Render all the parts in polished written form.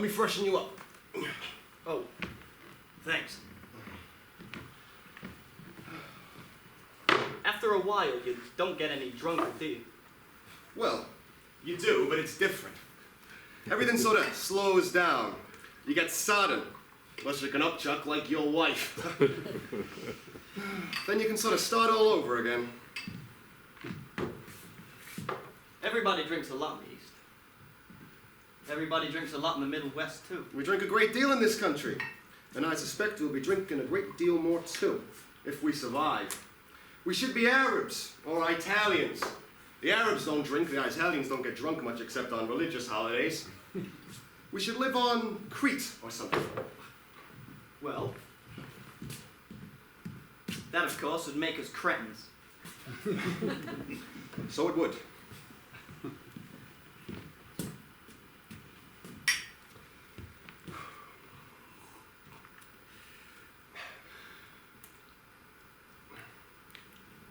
Let me freshen you up. Oh, thanks. After a while, you don't get any drunker, do you? Well, you do, but it's different. Everything sort of slows down. You get sodden, unless you can upchuck like your wife. Then you can sort of start all over again. Everybody drinks a lot in the East. Everybody drinks a lot in the Middle West, too. We drink a great deal in this country. And I suspect we'll be drinking a great deal more, too, if we survive. We should be Arabs, or Italians. The Arabs don't drink, the Italians don't get drunk much except on religious holidays. We should live on Crete or something. Well, that of course would make us cretins. So it would.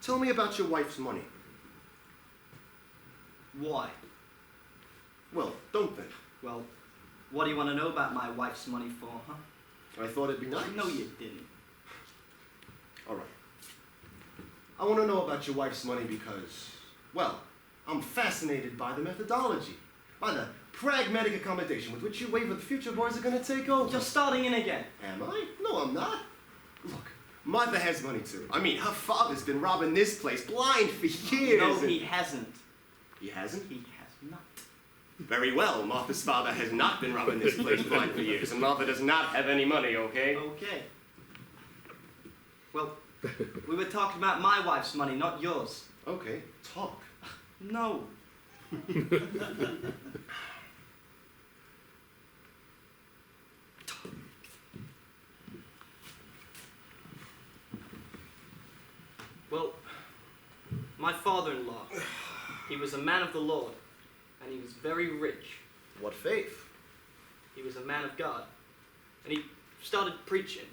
Tell me about your wife's money. Why? Well, don't they? Well, what do you want to know about my wife's money for, huh? I thought it'd be nice. No, you didn't. All right. I want to know about your wife's money because, well, I'm fascinated by the methodology, by the pragmatic accommodation with which you waver the future boys are going to take over. You're starting in again. Am I? No, I'm not. Look, Martha has money too. I mean, her father's been robbing this place blind for years. No, he hasn't. He hasn't? He has not. Very well. Martha's father has not been robbing this place blind for years, and Martha does not have any money, okay? Okay. Well, we were talking about my wife's money, not yours. Okay, talk. No. Well, my father-in-law, he was a man of the Lord, and he was very rich. What faith? He was a man of God, and he started preaching.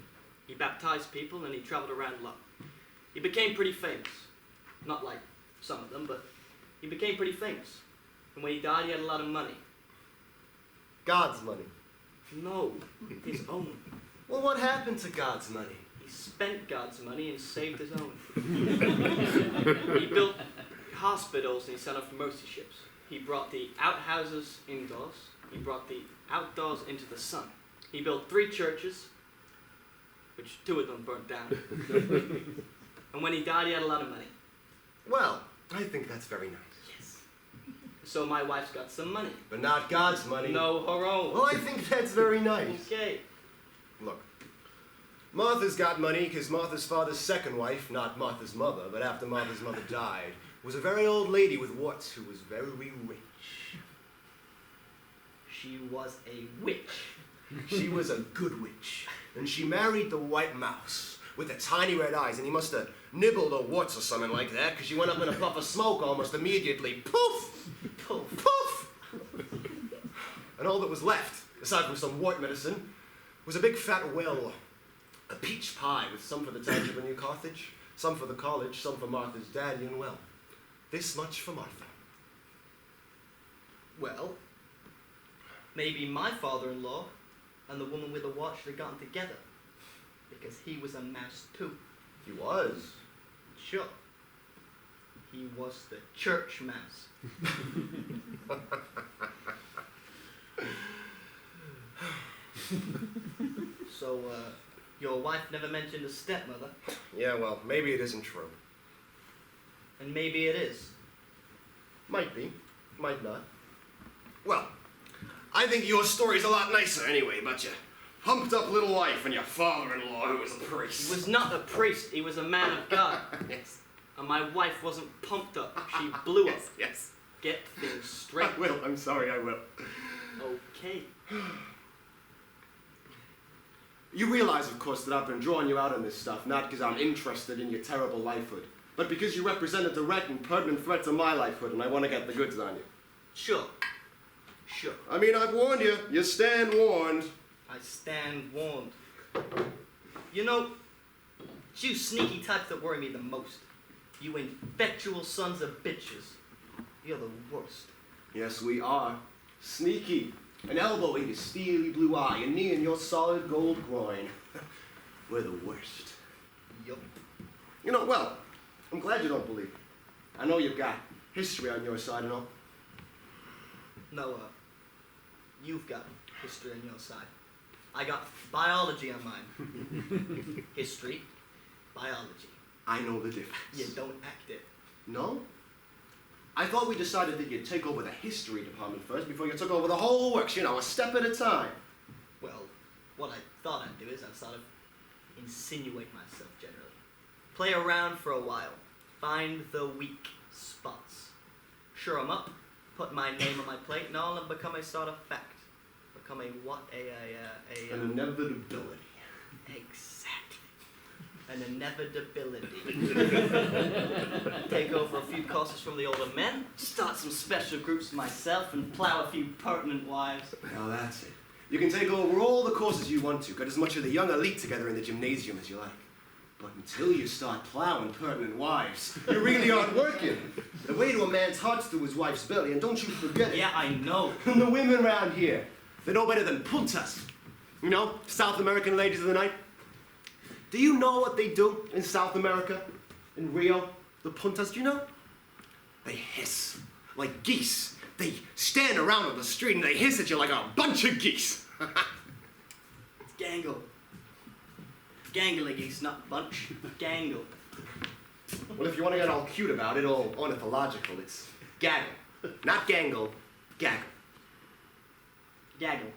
He baptized people, and he traveled around a lot. He became pretty famous. Not like some of them, but he became pretty famous. And when he died, he had a lot of money. God's money. No, his own. Well, what happened to God's money? He spent God's money and saved his own. He built hospitals and he set up mercy ships. He brought the outhouses indoors. He brought the outdoors into the sun. He built 3 churches, which 2 of them burnt down. And when he died, he had a lot of money. Well, I think that's very nice. Yes. So my wife's got some money. But not God's money. No, her own. Well, I think that's very nice. Okay. Look, Martha's got money because Martha's father's second wife, not Martha's mother, but after Martha's mother died, was a very old lady with warts who was very rich. She was a witch. She was a good witch. And she married the white mouse with the tiny red eyes, and he must have nibbled her warts or something like that, because she went up in a puff of smoke almost immediately. Poof! Poof. Poof! And all that was left, aside from some wart medicine, was a big fat well, a peach pie with some for the township of New Carthage, some for the college, some for Martha's daddy, and well, this much for Martha. Well, maybe my father-in-law and the woman with the watch should have gotten together. Because he was a mouse too. He was. Sure. He was the church mouse. So, your wife never mentioned a stepmother. Yeah, well, maybe it isn't true. And maybe it is. Might be. Might not. Well, I think your story's a lot nicer anyway, but you humped up little wife and your father-in-law who was a priest. He was not a priest, he was a man of God. Yes. And my wife wasn't pumped up, she blew up. Yes. Get things straight. I will, I'm sorry, I will. Okay. You realize, of course, that I've been drawing you out on this stuff, not because I'm interested in your terrible lifehood, but because you represent a direct and pertinent threat to my lifehood, and I want to get the goods on you. Sure. Sure. I mean, I've warned you. You stand warned. I stand warned. You know, it's you sneaky types that worry me the most. You infectual sons of bitches. You're the worst. Yes, we are. Sneaky. An elbow in your steely blue eye, a knee in your solid gold groin. We're the worst. Yup. You know, well, I'm glad you don't believe it. I know you've got history on your side and all. No, you've got history on your side. I got biology on mine. History, biology. I know the difference. You don't act it. No? I thought we decided that you'd take over the history department first before you took over the whole works, you know, a step at a time. Well, what I thought I'd do is I'd sort of insinuate myself generally. Play around for a while. Find the weak spots. Sure 'em up. Put my name on my plate and all and become a sort of fact. Become a what? An inevitability. Exactly. An inevitability. Take over a few courses from the older men, start some special groups myself, and plow a few pertinent wives. Now that's it. You can take over all the courses you want to, get as much of the young elite together in the gymnasium as you like. But until you start plowing pertinent wives, you really aren't working. The way to a man's heart's through his wife's belly, and don't you forget it. Yeah, I know. And the women around here, they know better than puntas. You know, South American ladies of the night. Do you know what they do in South America? In Rio? The puntas, do you know? They hiss like geese. They stand around on the street and they hiss at you like a bunch of geese. It's gangle. Gangly geese, not bunch. Gangle. Well, if you want to get all cute about it, all ornithological, it's gaggle. Not gangle, gaggle. Gaggle.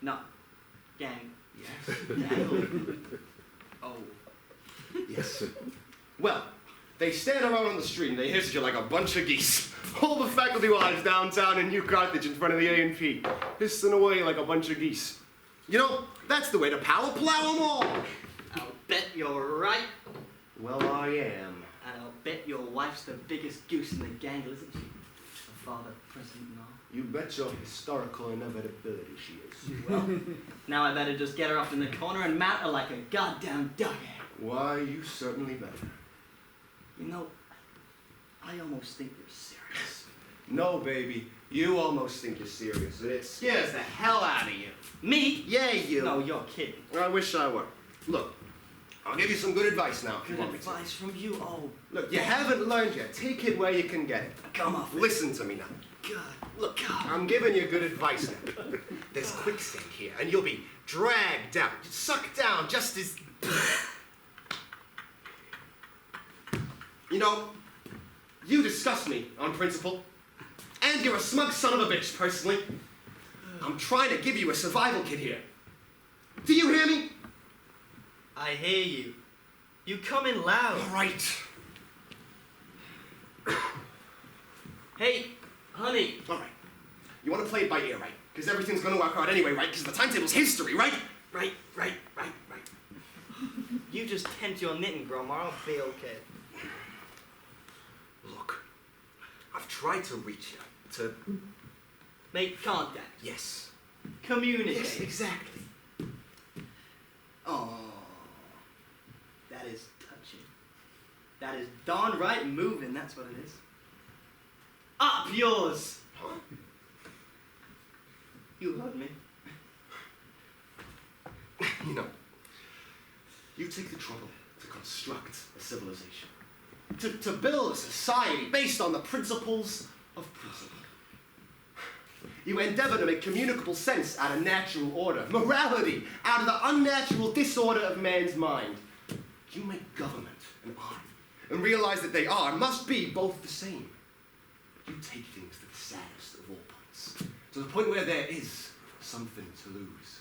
Not gang. Yes. Gaggle. Oh. Yes. Well, they stand around on the street and they hiss at you like a bunch of geese. All the faculty wives downtown in New Carthage in front of the A&P, hissing away like a bunch of geese. You know, that's the way to power plow them all. I'll bet you're right. Well, I am. And I'll bet your wife's the biggest goose in the gangle, isn't she? Her father, president and all. You bet your historical inevitability she is. Well, now I better just get her up in the corner and mount her like a goddamn dog. Why, you certainly better. You know, I almost think you're serious. No, baby. You almost think you're serious, and it scares the hell out of you. Me? Yeah, you. No, you're kidding. I wish I were. Look, I'll give you some good advice now if you Good want me to. advice from you? Oh, Look, you haven't learned yet. Take it where you can get it. come off. Listen to me now. God, look. I'm giving you good advice now. There's quicksand here, and you'll be dragged down, sucked down just as... You know, you disgust me on principle. And you're a smug son of a bitch, personally. I'm trying to give you a survival kit here. Do you hear me? I hear you. You come in loud. All right. Hey, honey. All right. You want to play it by ear, right? Because everything's going to work out anyway, right? Because the timetable's history, right? Right. You just tend to your knitting, Grandma. I'll be okay. Look, I've tried to reach you, to... Make contact. Yes. Communicate. Yes, exactly. Oh, that is touching. That is darn right moving, that's what it is. Up yours! Huh? You heard me. You know, you take the trouble to construct a civilization. To build a society based on the principles of principle. You endeavor to make communicable sense out of natural order, morality out of the unnatural disorder of man's mind. You make government and art, and realize that they must be both the same. You take things to the saddest of all points, to the point where there is something to lose.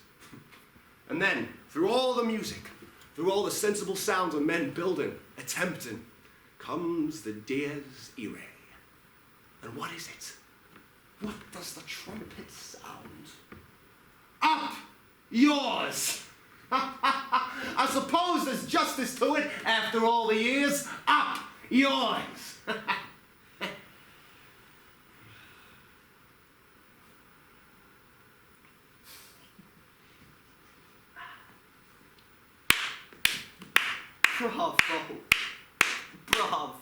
And then, through all the music, through all the sensible sounds of men building, attempting, comes the dies irae. And what is it? What does the trumpet sound? Up yours! I suppose there's justice to it after all the years. Up yours! Bravo. Bravo.